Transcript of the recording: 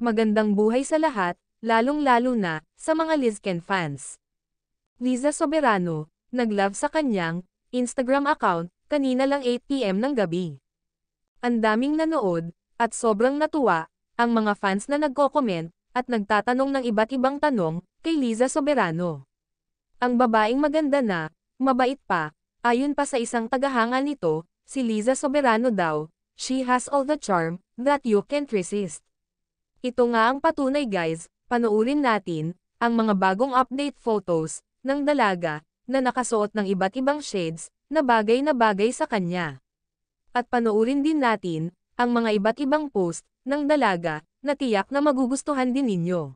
Magandang buhay sa lahat, lalong-lalo na sa mga Lizken fans. Liza Soberano, nag-love sa kanyang Instagram account kanina lang 8 PM ng gabi. Ang daming nanood, at sobrang natuwa, ang mga fans na nagko-comment, at nagtatanong ng iba't ibang tanong, kay Liza Soberano. Ang babaeng maganda na, mabait pa, ayon pa sa isang tagahanga nito, si Liza Soberano daw, she has all the charm, that you can't resist. Ito nga ang patunay guys, panoorin natin, ang mga bagong update photos, ng dalaga, na nakasuot ng iba't ibang shades, na bagay sa kanya. At panoorin din natin, ang mga iba't ibang post, ng dalaga, na tiyak na magugustuhan din ninyo.